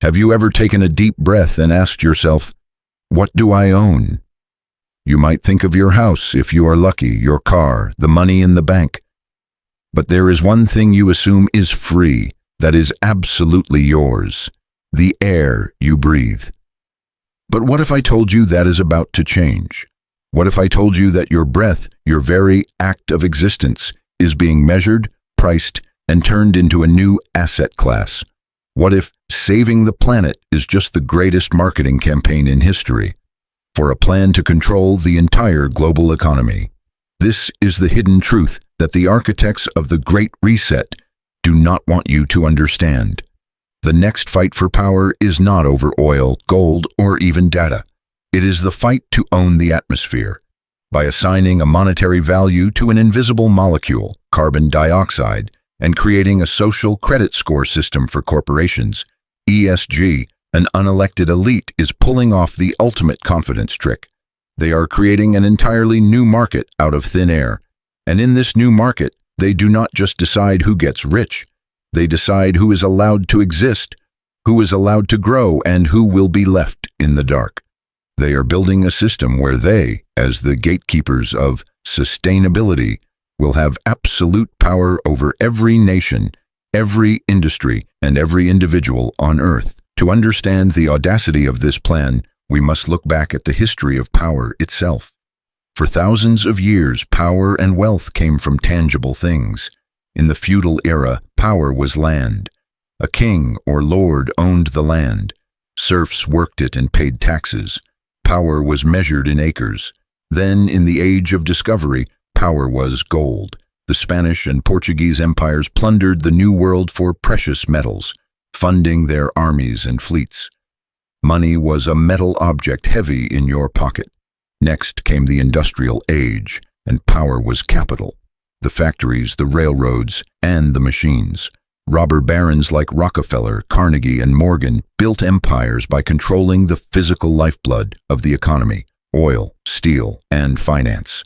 Have you ever taken a deep breath and asked yourself, what do I own? You might think of your house, if you are lucky, your car, the money in the bank. But there is one thing you assume is free, that is absolutely yours: the air you breathe. But what if I told you that is about to change? What if I told you that your breath, your very act of existence, is being measured, priced, and turned into a new asset class? What if saving the planet is just the greatest marketing campaign in history for a plan to control the entire global economy? This is the hidden truth that the architects of the Great Reset do not want you to understand. The next fight for power is not over oil, gold, or even data. It is the fight to own the atmosphere. By assigning a monetary value to an invisible molecule, carbon dioxide, and creating a social credit score system for corporations, ESG, an unelected elite is pulling off the ultimate confidence trick. They are creating an entirely new market out of thin air. And in this new market, they do not just decide who gets rich. They decide who is allowed to exist, who is allowed to grow, and who will be left in the dark. They are building a system where they, as the gatekeepers of sustainability, will have absolute power over every nation, every industry, and every individual on Earth. To understand the audacity of this plan, we must look back at the history of power itself. For thousands of years, power and wealth came from tangible things. In the feudal era, power was land. A king or lord owned the land. Serfs worked it and paid taxes. Power was measured in acres. Then, in the age of discovery, power was gold. The Spanish and Portuguese empires plundered the New World for precious metals, funding their armies and fleets. Money was a metal object heavy in your pocket. Next came the Industrial Age, and power was capital. The factories, the railroads, and the machines. Robber barons like Rockefeller, Carnegie, and Morgan built empires by controlling the physical lifeblood of the economy: oil, steel, and finance.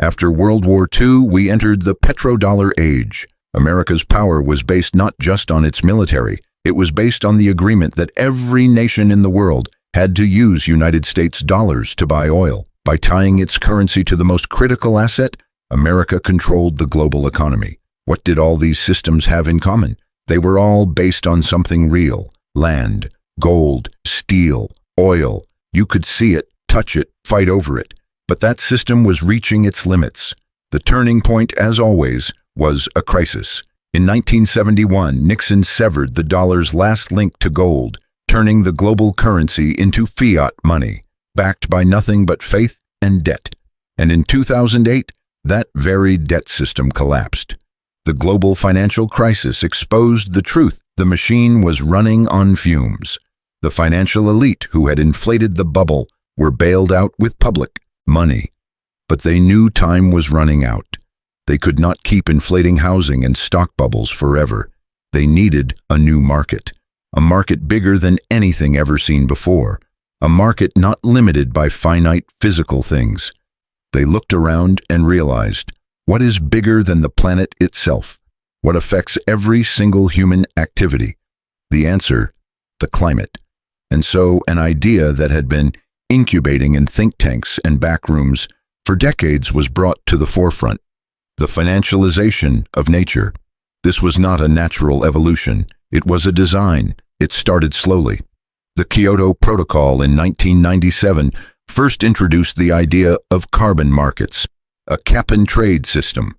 After World War II, we entered the petrodollar age. America's power was based not just on its military, it was based on the agreement that every nation in the world had to use United States dollars to buy oil. By tying its currency to the most critical asset, America controlled the global economy. What did all these systems have in common? They were all based on something real: land, gold, steel, oil. You could see it, touch it, fight over it. But that system was reaching its limits. The turning point, as always, was a crisis. In 1971, Nixon severed the dollar's last link to gold, turning the global currency into fiat money, backed by nothing but faith and debt. And in 2008, that very debt system collapsed. The global financial crisis exposed the truth: the machine was running on fumes. The financial elite who had inflated the bubble were bailed out with public money. But they knew time was running out. They could not keep inflating housing and stock bubbles forever. They needed a new market, a market bigger than anything ever seen before, a market not limited by finite physical things. They looked around and realized, what is bigger than the planet itself? What affects every single human activity? The answer: the climate. And so an idea that had been incubating in think tanks and back rooms for decades was brought to the forefront: the financialization of nature. This was not a natural evolution. It was a design. It started slowly. The Kyoto Protocol in 1997 first introduced the idea of carbon markets, a cap-and-trade system.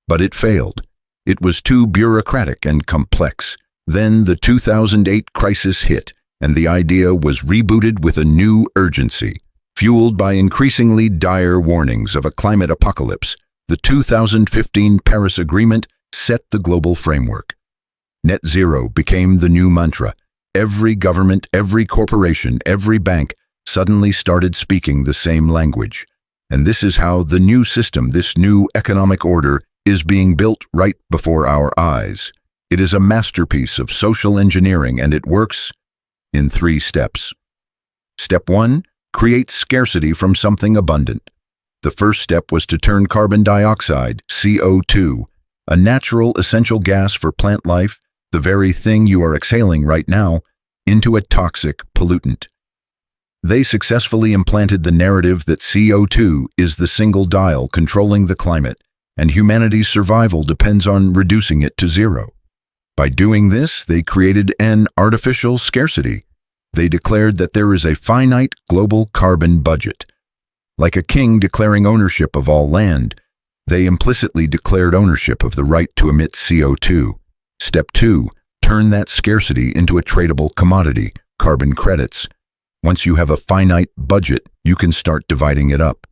But it failed. It was too bureaucratic and complex. Then the 2008 crisis hit, and the idea was rebooted with a new urgency. Fueled by increasingly dire warnings of a climate apocalypse, the 2015 Paris Agreement set the global framework. Net zero became the new mantra. Every government, every corporation, every bank suddenly started speaking the same language. And this is how the new system, this new economic order, is being built right before our eyes. It is a masterpiece of social engineering, and it works in 3 steps. Step 1, create scarcity from something abundant. The first step was to turn carbon dioxide, CO2, a natural essential gas for plant life, the very thing you are exhaling right now, into a toxic pollutant. They successfully implanted the narrative that CO2 is the single dial controlling the climate, and humanity's survival depends on reducing it to zero. By doing this, they created an artificial scarcity. They declared that there is a finite global carbon budget. Like a king declaring ownership of all land, they implicitly declared ownership of the right to emit CO2. Step 2. Turn that scarcity into a tradable commodity, carbon credits. Once you have a finite budget, you can start dividing it up.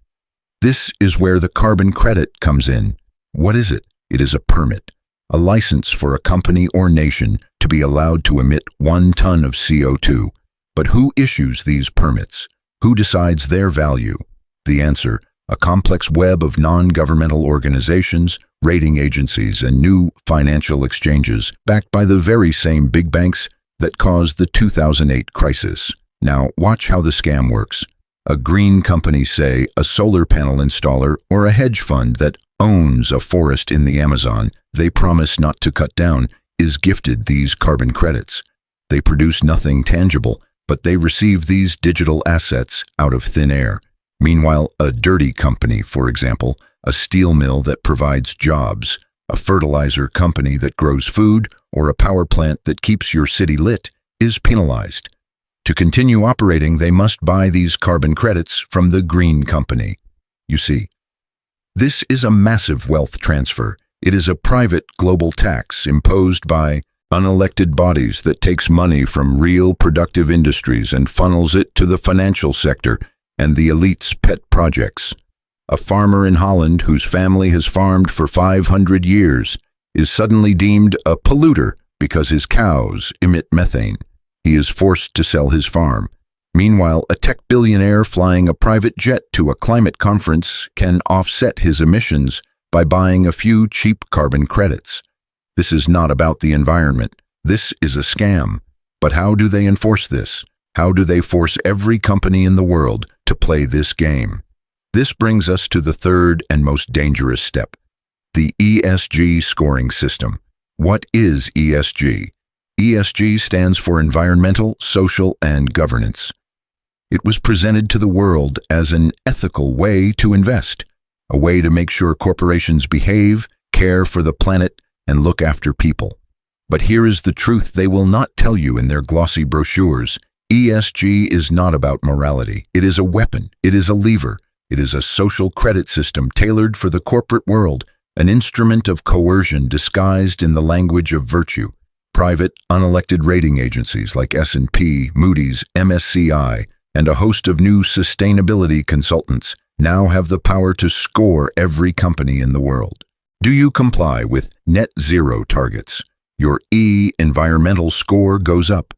This is where the carbon credit comes in. What is it? It is a permit, a license for a company or nation to be allowed to emit 1 ton of CO2. But who issues these permits? Who decides their value? The answer: a complex web of non-governmental organizations, rating agencies, and new financial exchanges backed by the very same big banks that caused the 2008 crisis. Now, watch how the scam works. A green company, say a solar panel installer or a hedge fund that owns a forest in the Amazon they promise not to cut down, is gifted these carbon credits. They produce nothing tangible, but they receive these digital assets out of thin air. Meanwhile, a dirty company, for example, a steel mill that provides jobs, a fertilizer company that grows food, or a power plant that keeps your city lit, is penalized. To continue operating, they must buy these carbon credits from the green company. You see, this is a massive wealth transfer. It is a private global tax imposed by unelected bodies that takes money from real productive industries and funnels it to the financial sector and the elite's pet projects. A farmer in Holland whose family has farmed for 500 years is suddenly deemed a polluter because his cows emit methane. He is forced to sell his farm. Meanwhile, a tech billionaire flying a private jet to a climate conference can offset his emissions by buying a few cheap carbon credits. This is not about the environment. This is a scam. But how do they enforce this? How do they force every company in the world to play this game? This brings us to the third and most dangerous step, the ESG scoring system. What is ESG? ESG stands for Environmental, Social, and Governance. It was presented to the world as an ethical way to invest, a way to make sure corporations behave, care for the planet, and look after people. But here is the truth they will not tell you in their glossy brochures. ESG is not about morality. It is a weapon. It is a lever. It is a social credit system tailored for the corporate world, an instrument of coercion disguised in the language of virtue. Private, unelected rating agencies like S&P, Moody's, MSCI, and a host of new sustainability consultants now have the power to score every company in the world. Do you comply with net zero targets? Your E environmental score goes up.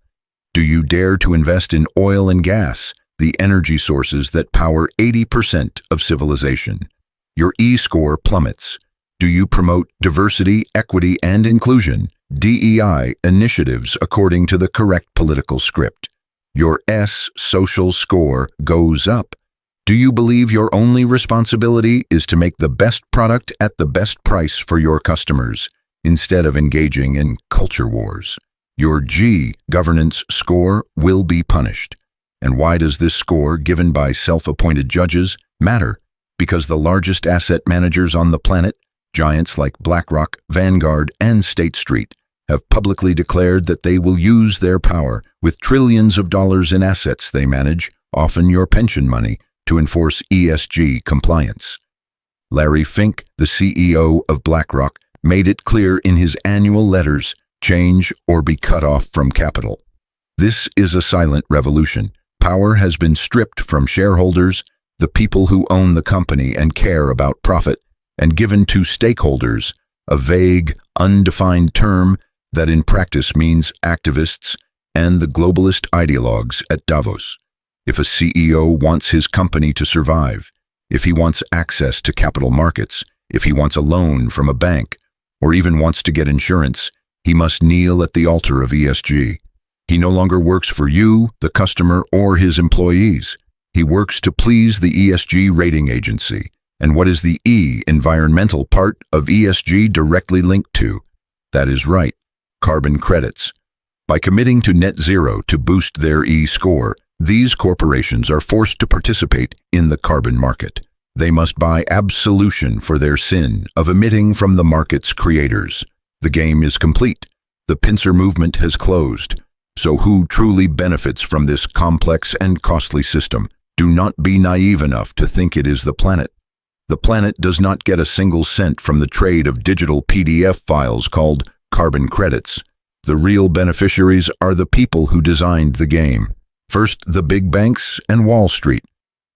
Do you dare to invest in oil and gas, the energy sources that power 80% of civilization? Your E score plummets. Do you promote diversity, equity, and inclusion, DEI initiatives according to the correct political script? Your S social score goes up. Do you believe your only responsibility is to make the best product at the best price for your customers, instead of engaging in culture wars? Your G governance score will be punished. And why does this score, given by self-appointed judges, matter? Because the largest asset managers on the planet, giants like BlackRock, Vanguard, and State Street, have publicly declared that they will use their power with trillions of dollars in assets they manage, often your pension money, to enforce ESG compliance. Larry Fink, the CEO of BlackRock, made it clear in his annual letters, change or be cut off from capital. This is a silent revolution. Power has been stripped from shareholders, the people who own the company and care about profit, and given to stakeholders, a vague, undefined term that in practice means activists and the globalist ideologues at Davos. If a CEO wants his company to survive, if he wants access to capital markets, if he wants a loan from a bank, or even wants to get insurance, he must kneel at the altar of ESG. He no longer works for you, the customer, or his employees. He works to please the ESG rating agency. And what is the E, environmental part of ESG directly linked to? That is right, carbon credits. By committing to net zero to boost their E-score, these corporations are forced to participate in the carbon market. They must buy absolution for their sin of emitting from the market's creators. The game is complete. The pincer movement has closed. So who truly benefits from this complex and costly system? Do not be naive enough to think it is the planet. The planet does not get a single cent from the trade of digital PDF files called carbon credits. The real beneficiaries are the people who designed the game. First, the big banks and Wall Street.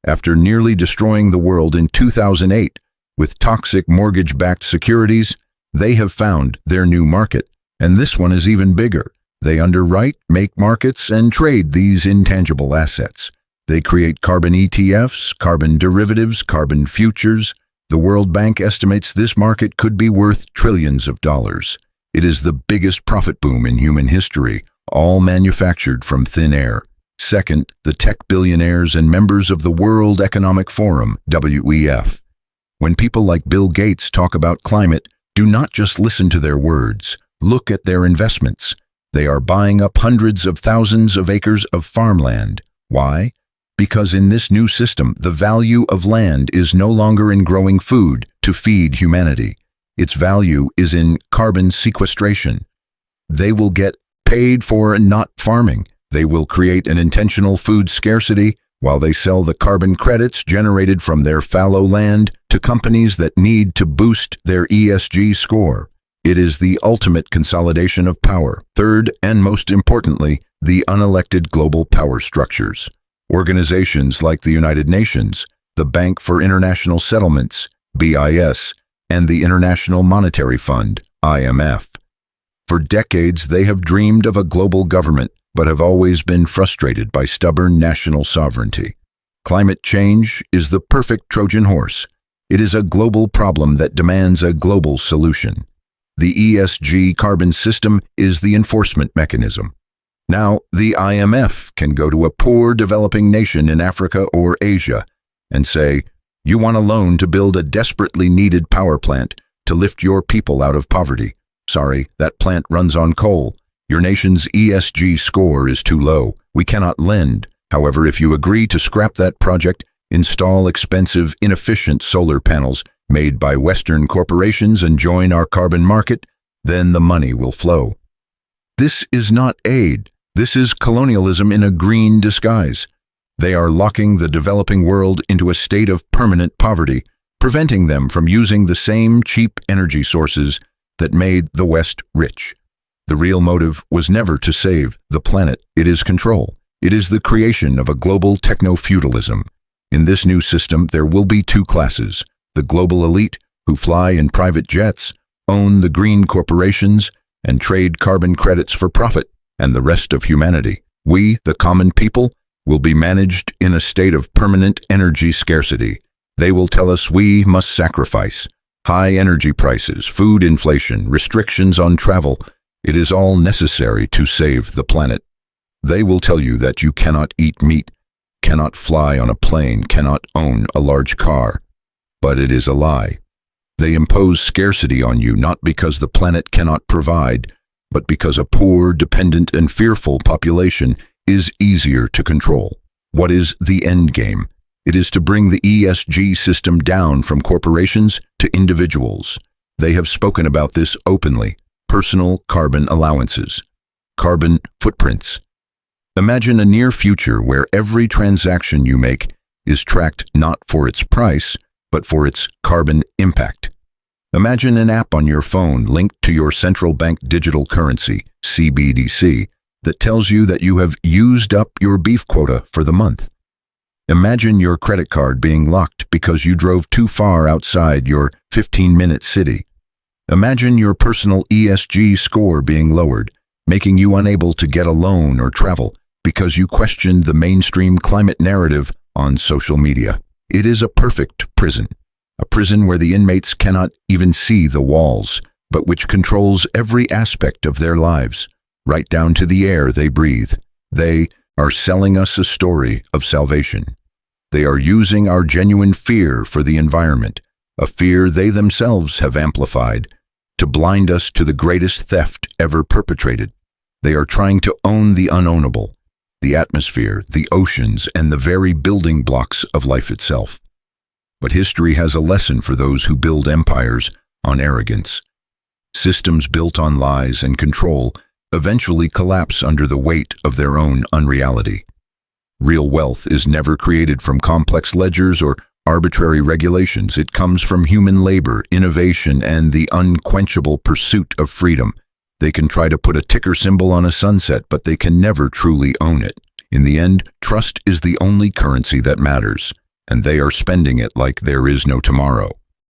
After nearly destroying the world in 2008 with toxic mortgage-backed securities, they have found their new market. And this one is even bigger. They underwrite, make markets, and trade these intangible assets. They create carbon ETFs, carbon derivatives, carbon futures. The World Bank estimates this market could be worth trillions of dollars. It is the biggest profit boom in human history, all manufactured from thin air. Second, the tech billionaires and members of the World Economic Forum, WEF. When people like Bill Gates talk about climate, do not just listen to their words. Look at their investments. They are buying up hundreds of thousands of acres of farmland. Why? Because in this new system, the value of land is no longer in growing food to feed humanity. Its value is in carbon sequestration. They will get paid for not farming. They will create an intentional food scarcity while they sell the carbon credits generated from their fallow land to companies that need to boost their ESG score. It is the ultimate consolidation of power. Third, and most importantly, the unelected global power structures. Organizations like the United Nations, the Bank for International Settlements, BIS, and the International Monetary Fund, IMF. For decades, they have dreamed of a global government, but have always been frustrated by stubborn national sovereignty. Climate change is the perfect Trojan horse. It is a global problem that demands a global solution. The ESG carbon system is the enforcement mechanism. Now, the IMF can go to a poor developing nation in Africa or Asia and say, "You want a loan to build a desperately needed power plant to lift your people out of poverty. Sorry, that plant runs on coal. Your nation's ESG score is too low. We cannot lend. However, if you agree to scrap that project, install expensive, inefficient solar panels made by Western corporations and join our carbon market, then the money will flow." This is not aid. This is colonialism in a green disguise. They are locking the developing world into a state of permanent poverty, preventing them from using the same cheap energy sources that made the West rich. The real motive was never to save the planet. It is control. It is the creation of a global techno-feudalism. In this new system, there will be two classes. The global elite, who fly in private jets, own the green corporations, and trade carbon credits for profit, and the rest of humanity. We, the common people, will be managed in a state of permanent energy scarcity. They will tell us we must sacrifice. High energy prices, food inflation, restrictions on travel. It is all necessary to save the planet. They will tell you that you cannot eat meat, cannot fly on a plane, cannot own a large car. But it is a lie. They impose scarcity on you not because the planet cannot provide, but because a poor, dependent, and fearful population is easier to control. What is the end game? It is to bring the ESG system down from corporations to individuals. They have spoken about this openly. Personal carbon allowances. Carbon footprints. Imagine a near future where every transaction you make is tracked not for its price, but for its carbon impact. Imagine an app on your phone linked to your central bank digital currency, CBDC, that tells you that you have used up your beef quota for the month. Imagine your credit card being locked because you drove too far outside your 15-minute city. Imagine your personal ESG score being lowered, making you unable to get a loan or travel because you questioned the mainstream climate narrative on social media. It is a perfect prison. A prison where the inmates cannot even see the walls, but which controls every aspect of their lives, right down to the air they breathe. They are selling us a story of salvation. They are using our genuine fear for the environment, a fear they themselves have amplified, to blind us to the greatest theft ever perpetrated. They are trying to own the unownable, the atmosphere, the oceans, and the very building blocks of life itself. But history has a lesson for those who build empires on arrogance. Systems built on lies and control eventually collapse under the weight of their own unreality. Real wealth is never created from complex ledgers or arbitrary regulations. It comes from human labor, innovation, and the unquenchable pursuit of freedom. They can try to put a ticker symbol on a sunset, but they can never truly own it. In the end, trust is the only currency that matters, and they are spending it like there is no tomorrow.